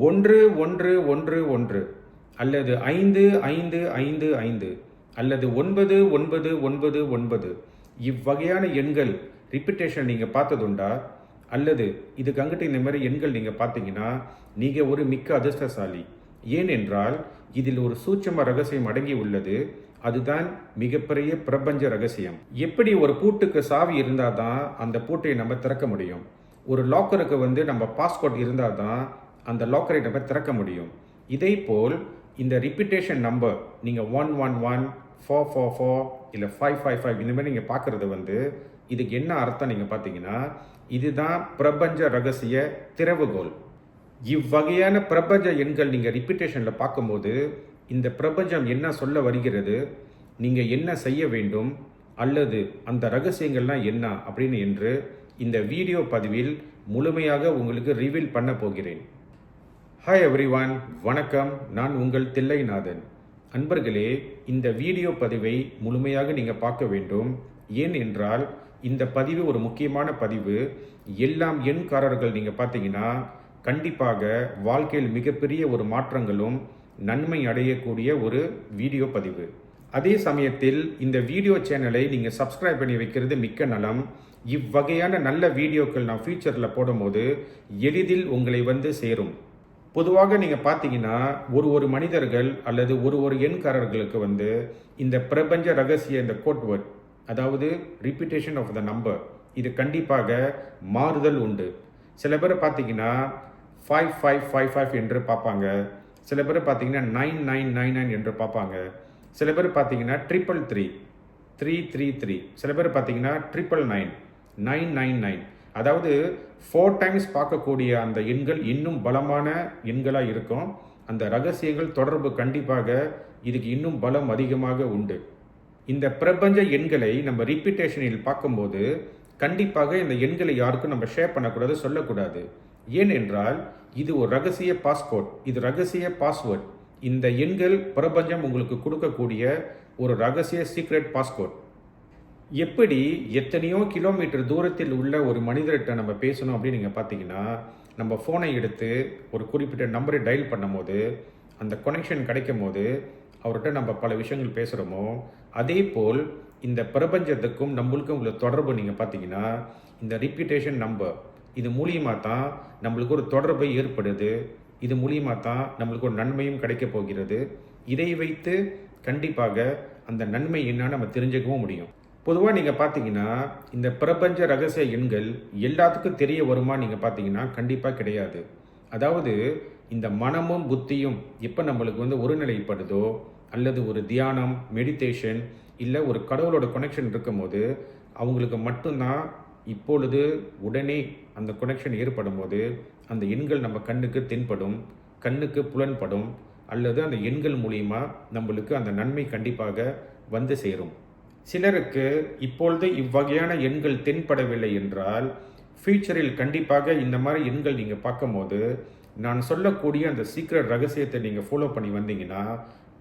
ஒன்று ஒன்று ஒன்று ஒன்று அல்லது 5 5 5 5 அல்லது 9 9 9 9 இவ்வகையான எண்கள் ரிப்பிட்டேஷன் நீங்கள் பார்த்ததுண்டா? அல்லது இதுக்கு அங்கிட்டு இந்த மாதிரி எண்கள் நீங்கள் பார்த்தீங்கன்னா நீங்கள் ஒரு மிக்க அதிர்ஷ்டசாலி. ஏனென்றால் இதில் ஒரு சூட்சும ரகசியம் அடங்கி உள்ளது. அதுதான் மிகப்பெரிய பிரபஞ்ச ரகசியம். எப்படி ஒரு பூட்டுக்கு சாவி இருந்தால் தான் அந்த பூட்டை நம்ம திறக்க முடியும். ஒரு லாக்கருக்கு நம்ம பாஸ்கோட் இருந்தால் தான் அந்த லாக்கரை நம்ம திறக்க முடியும். இதே போல் இந்த ரிப்பிட்டேஷன் நம்பர் நீங்கள் 111 444 இல்லை 555 இந்த மாதிரி நீங்கள் பார்க்குறது இதுக்கு என்ன அர்த்தம் நீங்கள் பார்த்தீங்கன்னா இதுதான் பிரபஞ்ச ரகசிய திறவுகோல். இவ்வகையான பிரபஞ்ச எண்கள் நீங்கள் ரிப்பிட்டேஷனில் பார்க்கும்போது இந்த பிரபஞ்சம் என்ன சொல்ல வருகிறது, நீங்கள் என்ன செய்ய வேண்டும், அல்லது அந்த ரகசியங்கள்லாம் என்ன அப்படின்னு என்று இந்த வீடியோ பதிவில் முழுமையாக உங்களுக்கு ரிவீல் பண்ண போகிறேன். ஹாய் எவ்ரிவான், வணக்கம். நான் உங்கள் தில்லைநாதன். அன்பர்களே, இந்த வீடியோ பதிவை முழுமையாக நீங்கள் பார்க்க வேண்டும். ஏன் என்றால் இந்த பதிவு ஒரு முக்கியமான பதிவு. எல்லாம் எண்காரர்கள் நீங்கள் பார்த்தீங்கன்னா கண்டிப்பாக வாழ்க்கையில் மிகப்பெரிய ஒரு மாற்றங்களும் நன்மை அடையக்கூடிய ஒரு வீடியோ பதிவு. அதே சமயத்தில் இந்த வீடியோ சேனலை நீங்கள் சப்ஸ்கிரைப் பண்ணி வைக்கிறது மிக்க நலம். இவ்வகையான நல்ல வீடியோக்கள் நான் ஃபியூச்சரில் போடும்போது எளிதில் உங்களை சேரும். பொதுவாக நீங்கள் பார்த்தீங்கன்னா ஒரு மனிதர்கள் அல்லது ஒரு எண்காரர்களுக்கு இந்த பிரபஞ்ச ரகசிய இந்த கோட் வேர்ட், அதாவது ரிப்பிட்டேஷன் ஆஃப் த நம்பர், இது கண்டிப்பாக மாறுதல் உண்டு. சில பேர் பார்த்தீங்கன்னா 5555 என்று பார்ப்பாங்க. சில பேர் பார்த்தீங்கன்னா 9999 என்று பார்ப்பாங்க. சில பேர் பார்த்தீங்கன்னா 333 333. சில பேர் பார்த்தீங்கன்னா 999 999. அதாவது 4 டைம்ஸ் பார்க்கக்கூடிய அந்த எண்கள் இன்னும் பலமான எண்களாக இருக்கும். அந்த ரகசியங்கள் தொடர்பு கண்டிப்பாக இதுக்கு இன்னும் பலம் அதிகமாக உண்டு. இந்த பிரபஞ்ச எண்களை நம்ம ரிப்பிட்டேஷனில் பார்க்கும்போது கண்டிப்பாக இந்த எண்களை யாருக்கும் நம்ம ஷேர் பண்ணக்கூடாது, சொல்லக்கூடாது. ஏனென்றால் இது ஒரு ரகசிய பாஸ்கோட், இது ரகசிய பாஸ்வேர்ட். இந்த எண்கள் பிரபஞ்சம் உங்களுக்கு கொடுக்கக்கூடிய ஒரு ரகசிய சீக்ரெட் பாஸ்கோட். எப்படி எத்தனையோ கிலோமீட்டர் தூரத்தில் உள்ள ஒரு மனிதர்கிட்ட நம்ம பேசணும் அப்படின்னு நீங்கள் பார்த்தீங்கன்னா நம்ம ஃபோனை எடுத்து ஒரு குறிப்பிட்ட நம்பரை டயல் பண்ணும் போது அந்த கனெக்ஷன் கிடைக்கும் போது அவர்கிட்ட நம்ம பல விஷயங்கள் பேசுகிறோமோ, அதே போல் இந்த பிரபஞ்சத்துக்கும் நம்மளுக்கும் உள்ள தொடர்பு நீங்கள் பார்த்தீங்கன்னா இந்த ரிப்பிட்டேஷன் நம்பர், இது மூலியமாக தான் நம்மளுக்கு ஒரு தொடர்பை ஏற்படுது. இது மூலியமாக தான் நம்மளுக்கு ஒரு நன்மையும் கிடைக்க போகிறது. இதை வைத்து கண்டிப்பாக அந்த நன்மை என்னன்னு நம்ம தெரிஞ்சுக்கவும் முடியும். பொதுவாக நீங்கள் பார்த்தீங்கன்னா இந்த பிரபஞ்ச ரகசிய எண்கள் எல்லாத்துக்கும் தெரிய வருமா நீங்கள் பார்த்தீங்கன்னா கண்டிப்பாக கிடையாது. அதாவது இந்த மனமும் புத்தியும் எப்போ நம்மளுக்கு ஒருநிலைப்படுதோ, அல்லது ஒரு தியானம், மெடிடேஷன், இல்லை ஒரு கடவுளோட கனெக்ஷன் இருக்கும்போது அவங்களுக்கு மட்டும்தான் இப்பொழுது உடனே அந்த கனெக்ஷன் ஏற்படும் போது அந்த எண்கள் நம்ம கண்ணுக்கு தென்படும், கண்ணுக்கு புலன்படும், அல்லது அந்த எண்கள் மூலியமா நம்மளுக்கு அந்த நன்மை கண்டிப்பாக சேரும். சிலருக்கு இப்பொழுது இவ்வகையான எண்கள் தென்படவில்லை என்றால் ஃபியூச்சரில் கண்டிப்பாக இந்த மாதிரி எண்கள் நீங்கள் பார்க்கும்போது நான் சொல்லக்கூடிய அந்த சீக்ரெட் ரகசியத்தை நீங்கள் ஃபாலோ பண்ணி வந்தீங்கன்னா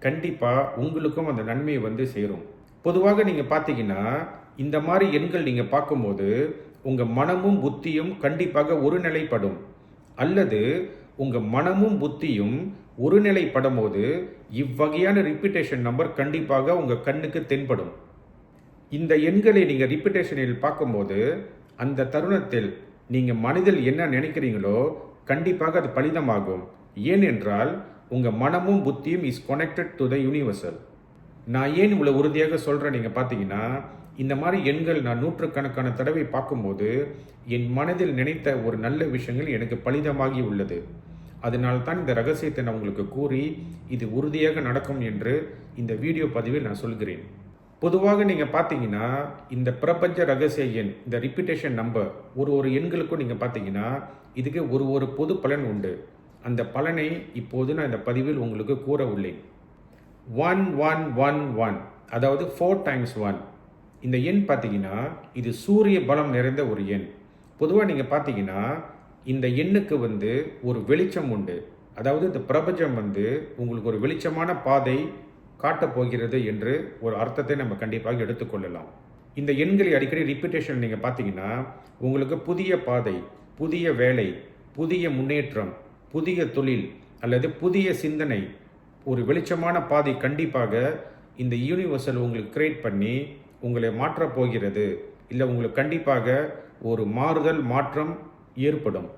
கண்டிப்பாக உங்களுக்கும் அந்த நன்மையை சேரும். பொதுவாக நீங்கள் பார்த்தீங்கன்னா இந்த மாதிரி எண்கள் நீங்கள் பார்க்கும்போது உங்கள் மனமும் புத்தியும் கண்டிப்பாக ஒருநிலைப்படும், அல்லது உங்கள் மனமும் புத்தியும் ஒருநிலைப்படும் போது இவ்வகையான ரிப்பிட்டேஷன் நம்பர் கண்டிப்பாக உங்கள் கண்ணுக்கு தென்படும். இந்த எண்களை நீங்கள் ரிப்பிட்டேஷனில் பார்க்கும்போது அந்த தருணத்தில் நீங்கள் மனதில் என்ன நினைக்கிறீங்களோ கண்டிப்பாக அது பலிதமாகும். ஏனென்றால் உங்கள் மனமும் புத்தியும் is connected to the universal. நான் ஏன் இவ்வளோ உறுதியாக சொல்கிறேன் நீங்கள் பார்த்தீங்கன்னா இந்த மாதிரி எண்கள் நான் நூற்றுக்கணக்கான தடவை பார்க்கும்போது என் மனதில் நினைத்த ஒரு நல்ல விஷயங்கள் எனக்கு பலிதமாகி உள்ளது. அதனால்தான் இந்த ரகசியத்தை நான் உங்களுக்கு கூறி இது உறுதியாக நடக்கும் என்று இந்த வீடியோ பதிவில் நான் சொல்கிறேன். பொதுவாக நீங்கள் பார்த்தீங்கன்னா இந்த பிரபஞ்ச ரகசிய எண், இந்த ரிப்பிட்டேஷன் நம்பர் ஒரு எண்களுக்கும் நீங்கள் பார்த்தீங்கன்னா இதுக்கு ஒரு பொது பலன் உண்டு. அந்த பலனை இப்போது நான் இந்த பதிவில் உங்களுக்கு கூற உள்ளேன். 1111, அதாவது 4 times 1. இந்த எண் பார்த்தீங்கன்னா இது சூரிய பலம் நிறைந்த ஒரு எண். பொதுவாக நீங்கள் பார்த்தீங்கன்னா இந்த எண்ணுக்கு ஒரு வெளிச்சம் உண்டு. அதாவது இந்த பிரபஞ்சம் உங்களுக்கு ஒரு வெளிச்சமான பாதை காட்டப் போகிறது என்று ஒரு அர்த்தத்தை நம்ம கண்டிப்பாக எடுத்துக்கொள்ளலாம். இந்த எண்களை அடிக்கடி ரிப்பிட்டேஷன் நீங்கள் பார்த்தீங்கன்னா உங்களுக்கு புதிய பாதை, புதிய வேலை, புதிய முன்னேற்றம், புதிய தொழில் அல்லது புதிய சிந்தனை, ஒரு வெளிச்சமான பாதை கண்டிப்பாக இந்த யூனிவர்சல் உங்களுக்கு கிரியேட் பண்ணி உங்களை மாற்றப் போகிறது. இல்லை உங்களுக்கு கண்டிப்பாக ஒரு மாறுதல் மாற்றம் ஏற்படும்.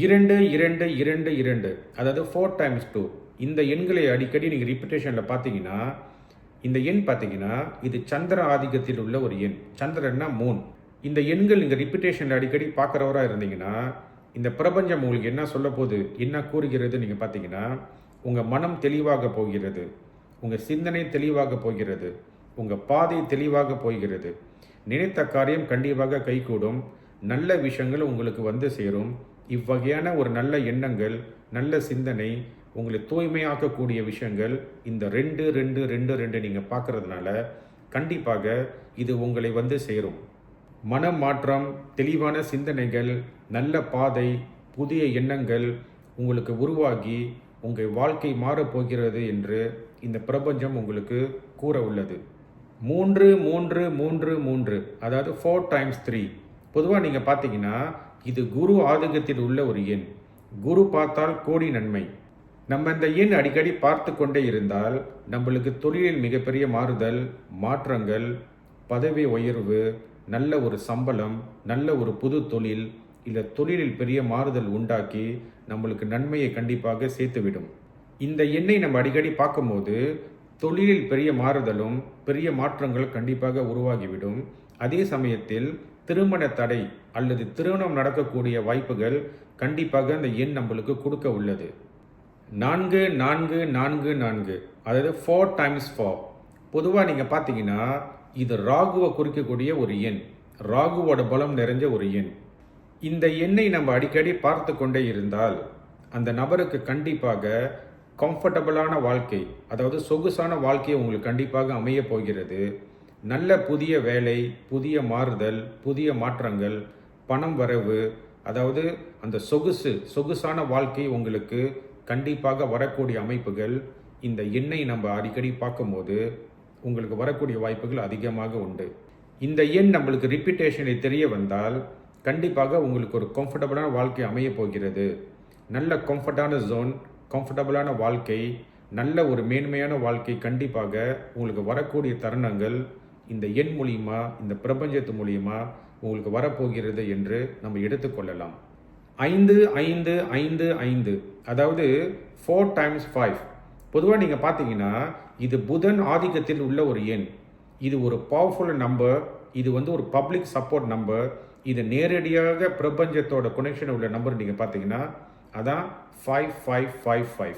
2 2 2 2 அதாவது 4 டைம்ஸ் 2 இந்த எண்களை அடிக்கடி நீங்கள் ரிப்பிட்டேஷனில் பார்த்தீங்கன்னா, இந்த எண் பார்த்தீங்கன்னா இது சந்திர ஆதிக்கத்தில் உள்ள ஒரு எண். சந்திரன்னா மூன். இந்த எண்கள் நீங்கள் ரிப்பிட்டேஷனில் அடிக்கடி பார்க்குறவராக இருந்தீங்கன்னா, இந்த பிரபஞ்சம் உங்களுக்கு என்ன சொல்ல போகுது, என்ன கூறுகிறது நீங்கள் பார்த்தீங்கன்னா, உங்கள் மனம் தெளிவாக போகிறது, உங்கள் சிந்தனை தெளிவாக போகிறது, உங்கள் பாதை தெளிவாக போகிறது, நினைத்த காரியம் கண்டிப்பாக கைகூடும், நல்ல விஷயங்கள் உங்களுக்கு வந்து சேரும். இவ்வகையான ஒரு நல்ல எண்ணங்கள், நல்ல சிந்தனை, உங்களை தூய்மையாக்கக்கூடிய விஷயங்கள் இந்த 2 2 2 2 நீங்கள் பார்க்கறதுனால கண்டிப்பாக இது உங்களை வந்து சேரும். மன மாற்றம், தெளிவான சிந்தனைகள், நல்ல பாதை, புதிய எண்ணங்கள் உங்களுக்கு உருவாகி உங்கள் வாழ்க்கை மாறப்போகிறது என்று இந்த பிரபஞ்சம் உங்களுக்கு கூற உள்ளது. 3 3 3 3 அதாவது 4 டைம்ஸ் 3 பொதுவாக நீங்கள் பார்த்தீங்கன்னா இது குரு ஆதிக்கத்தில் உள்ள ஒரு எண். குரு பார்த்தால் கோடி நன்மை. நம்ம இந்த எண் அடிக்கடி பார்த்து கொண்டே இருந்தால் நம்மளுக்கு தொழிலில் மிகப்பெரிய மாறுதல், மாற்றங்கள், பதவி உயர்வு, நல்ல ஒரு சம்பளம், நல்ல ஒரு புது தொழில், இல்லை தொழிலில் பெரிய மாறுதல் உண்டாக்கி நம்மளுக்கு நன்மையை கண்டிப்பாக சேர்த்துவிடும். இந்த எண்ணை நம்ம அடிக்கடி பார்க்கும்போது தொழிலில் பெரிய மாறுதலும் பெரிய மாற்றங்கள் கண்டிப்பாக உருவாகிவிடும். அதே சமயத்தில் திருமண தடை அல்லது திருமணம் நடக்கக்கூடிய வாய்ப்புகள் கண்டிப்பாக அந்த எண் நம்மளுக்கு கொடுக்க உள்ளது. 4 4 4 4 அதாவது 4 டைம்ஸ் 4 பொதுவாக நீங்கள் பார்த்தீங்கன்னா இது ராகுவை குறிக்கக்கூடிய ஒரு எண், ராகுவோட பலம் நிறைஞ்ச ஒரு எண். இந்த எண்ணை நம்ம அடிக்கடி பார்த்து கொண்டே இருந்தால் அந்த நபருக்கு கண்டிப்பாக கம்ஃபர்டபுளான வாழ்க்கை, அதாவது சொகுசான வாழ்க்கை உங்களுக்கு கண்டிப்பாக அமைய போகிறது. நல்ல புதிய வேலை, புதிய மாறுதல், புதிய மாற்றங்கள், பணம் வரவு, அதாவது அந்த சொகுசான வாழ்க்கை உங்களுக்கு கண்டிப்பாக வரக்கூடிய அமைப்புகள் இந்த எண்ணை நம்ம அடிக்கடி பார்க்கும்போது உங்களுக்கு வரக்கூடிய வாய்ப்புகள் அதிகமாக உண்டு. இந்த எண் நம்மளுக்கு ரிப்பீட்டேஷனில் தெரிய வந்தால் கண்டிப்பாக உங்களுக்கு ஒரு கம்ஃபர்டபுளான வாழ்க்கை அமைய போகிறது. நல்ல கம்ஃபர்டான ஜோன், கம்ஃபர்டபுளான வாழ்க்கை, நல்ல ஒரு மேன்மையான வாழ்க்கை கண்டிப்பாக உங்களுக்கு வரக்கூடிய தருணங்கள் இந்த எண் மூலியமா, இந்த பிரபஞ்சத்து மூலியமா உங்களுக்கு வரப்போகிறது என்று நம்ம எடுத்துக்கொள்ளலாம். 5 5 5 5 அதாவது 4 டைம்ஸ் 5 பொதுவாக நீங்கள் பார்த்தீங்கன்னா இது புதன் ஆதிக்கத்தில் உள்ள ஒரு எண். இது ஒரு பவர்ஃபுல் நம்பர். இது வந்து ஒரு பப்ளிக் சப்போர்ட் நம்பர். இது நேரடியாக பிரபஞ்சத்தோட கனெக்ஷன் உள்ள நம்பர். நீங்கள் பார்த்தீங்கன்னா அதான் 5555.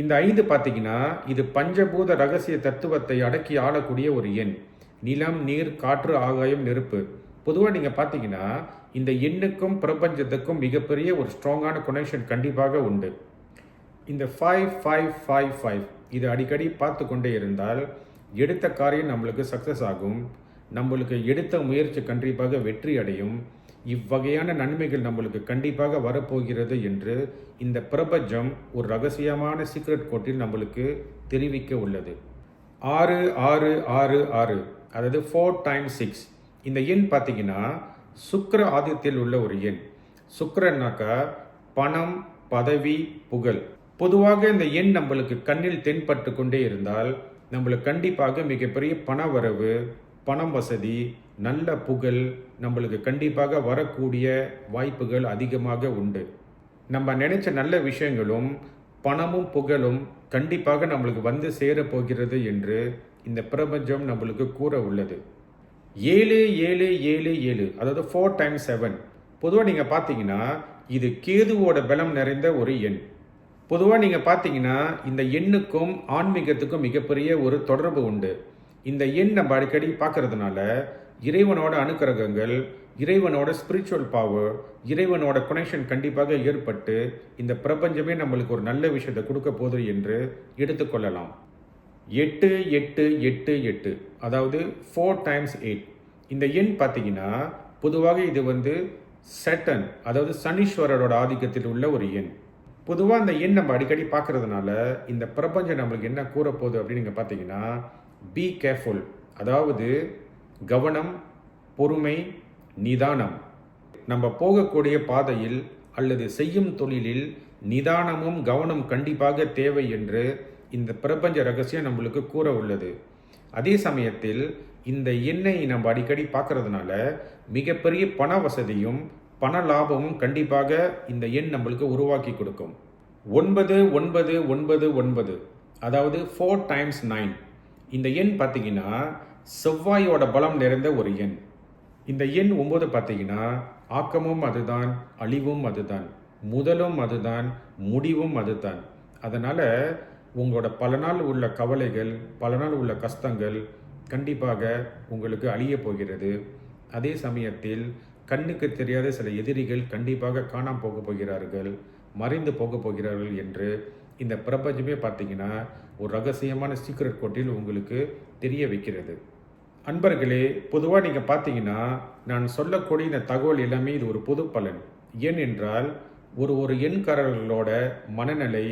இந்த 5 பார்த்தீங்கன்னா இது பஞ்சபூத ரகசிய தத்துவத்தை அடக்கி ஆளக்கூடிய ஒரு எண். நிலம், நீர், காற்று, ஆகாயம், நெருப்பு. பொதுவாக நீங்கள் பார்த்தீங்கன்னா இந்த எண்ணுக்கும் பிரபஞ்சத்துக்கும் மிகப்பெரிய ஒரு ஸ்ட்ராங்கான கனெக்ஷன் கண்டிப்பாக உண்டு. இந்த 5555 இது அடிக்கடி பார்த்து கொண்டே இருந்தால் எடுத்த காரியம் நம்மளுக்கு சக்ஸஸ் ஆகும். நம்மளுக்கு எடுத்த முயற்சி கண்டிப்பாக வெற்றி அடையும். இவ்வகையான நன்மைகள் நம்மளுக்கு கண்டிப்பாக வரப்போகிறது என்று இந்த பிரபஞ்சம் ஒரு ரகசியமான சீக்ரெட் கோட்டில் நம்மளுக்கு தெரிவிக்க உள்ளது. 6 6 6 6 அதாவது 4 டைம்ஸ் 6 இந்த எண் பார்த்தீங்கன்னா சுக்கிர ஆதித்தில் உள்ள ஒரு எண். சுக்கிரன்னாக்கா பணம், பதவி, புகழ். பொதுவாக இந்த எண் நம்மளுக்கு கண்ணில் தென்பட்டு கொண்டே இருந்தால் நம்மளுக்கு கண்டிப்பாக மிகப்பெரிய பண வரவு, பணம் வசதி, நல்ல புகழ் நம்மளுக்கு கண்டிப்பாக வரக்கூடிய வாய்ப்புகள் அதிகமாக உண்டு. நம்ம நினைச்ச நல்ல விஷயங்களும் பணமும் புகழும் கண்டிப்பாக நம்மளுக்கு வந்து சேரப்போகிறது என்று இந்த பிரபஞ்சம் நம்மளுக்கு கூற உள்ளது. 7 7 7 7 அதாவது 4 டைம்ஸ் 7 பொதுவாக நீங்கள் பார்த்தீங்கன்னா இது கேதுவோட பலம் நிறைந்த ஒரு எண். பொதுவாக நீங்கள் பார்த்தீங்கன்னா இந்த எண்ணுக்கும் ஆன்மீகத்துக்கும் மிகப்பெரிய ஒரு தொடர்பு உண்டு. இந்த எண் நம்ம அடிக்கடி பார்க்கறதுனால இறைவனோட அனுக்கிரகங்கள், இறைவனோட ஸ்பிரிச்சுவல் பவர், இறைவனோட கனெக்ஷன் கண்டிப்பாக ஏற்பட்டு இந்த பிரபஞ்சமே நம்மளுக்கு ஒரு நல்ல விஷயத்தை கொடுக்க போகுது என்று எடுத்துக்கொள்ளலாம். 8 8 8 8 அதாவது 4 டைம்ஸ் 8 இந்த எண் பார்த்தீங்கன்னா பொதுவாக இது வந்து சேட்டன், அதாவது சனீஸ்வரரோட ஆதிக்கத்தில் உள்ள ஒரு எண். பொதுவாக அந்த எண் நம்ம அடிக்கடி பார்க்கறதுனால இந்த பிரபஞ்சம் நம்மளுக்கு என்ன கூறப்போகுது அப்படின்னு நீங்கள் பார்த்தீங்கன்னா பி கேர்ஃபுல், அதாவது கவனம், பொறுமை, நிதானம். நம்ம போகக்கூடிய பாதையில் அல்லது செய்யும் தொழிலில் நிதானமும் கவனம் கண்டிப்பாக தேவை என்று இந்த பிரபஞ்ச ரகசியம் நம்மளுக்கு கூற உள்ளது. அதே சமயத்தில் இந்த எண்ணை நம்ம அடிக்கடி பார்க்கறதுனால மிகப்பெரிய பண வசதியும் பண லாபமும் கண்டிப்பாக இந்த எண் நம்மளுக்கு உருவாக்கி கொடுக்கும். 9999, அதாவது 4 டைம்ஸ் 9. இந்த எண் பார்த்தீங்கன்னா செவ்வாயோட பலம் நிறைந்த ஒரு எண். இந்த எண் 9 பார்த்தீங்கன்னா ஆக்கமும் அதுதான், அழிவும் அதுதான், முதலும் அதுதான், முடிவும் அதுதான். அதனால் உங்களோட பல நாள் உள்ள கவலைகள், பல நாள் உள்ள கஷ்டங்கள் கண்டிப்பாக உங்களுக்கு அழியப் போகிறது. அதே சமயத்தில் கண்ணுக்கு தெரியாத சில எதிரிகள் கண்டிப்பாக காணாமல் போகப் போகிறார்கள், மறைந்து போகப் போகிறார்கள் என்று இந்த பிரபஞ்சமே பார்த்தீங்கன்னா ஒரு ரகசியமான சீக்ரெட் கோட்டில் உங்களுக்கு தெரிய வைக்கிறது. அன்பர்களே, பொதுவாக நீங்கள் பார்த்தீங்கன்னா நான் சொல்லக்கூடிய இந்த தகவல் எல்லாமே இது ஒரு பொது பலன். ஏனென்றால் ஒரு எண்காரர்களோட மனநிலை,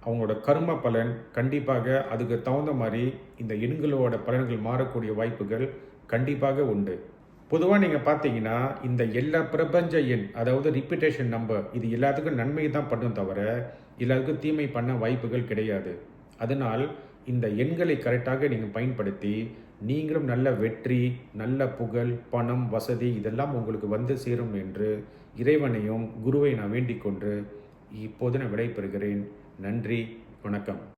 அவங்களோட கர்ம பலன் கண்டிப்பாக அதுக்கு தகுந்த மாதிரி இந்த எண்களோட பலன்கள் மாறக்கூடிய வாய்ப்புகள் கண்டிப்பாக உண்டு. பொதுவாக நீங்கள் பார்த்தீங்கன்னா இந்த எல்லா பிரபஞ்ச எண், அதாவது ரிப்பீட்டேஷன் நம்பர், இது எல்லாத்துக்கும் நன்மை தான் பண்ணும் தவிர எல்லாத்துக்கும் தீமை பண்ண வாய்ப்புகள் கிடையாது. அதனால் இந்த எண்களை கரெக்டாக நீங்கள் பயன்படுத்தி நீங்களும் நல்ல வெற்றி, நல்ல புகழ், பணம், வசதி இதெல்லாம் உங்களுக்கு வந்து சேரும் என்று இறைவனையும் குருவை நான் வேண்டிக் கொண்டு இப்போது நான் விடைபெறுகிறேன். நன்றி, வணக்கம்.